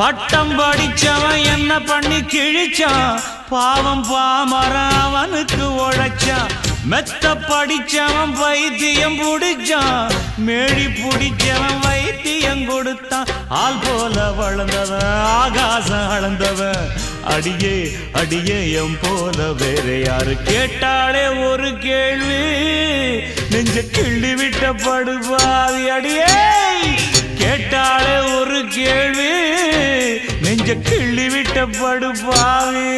பட்டம் படிச்சவன் என்ன பண்ணி கிழிச்சான் பாவம் பாமரன் அவனுக்கு உழைச்சான் மெத்த படிச்சவன் வைத்தியம் புடிச்சான் மேழி புடிச்சவன் வைத்தியம் கொடுத்தான் ஆள் போல வளர்ந்தவன் ஆகாசம் அளந்தவன் அடியே அடியே எம் போல வேற யாரு கேட்டாலே ஒரு கேள்வி நெஞ்ச கிள்ளி விட்ட படுபாவி அடியே கேட்டாலே ஒரு கேள்வி நெஞ்ச கிள்ளி விட்ட படுபாவி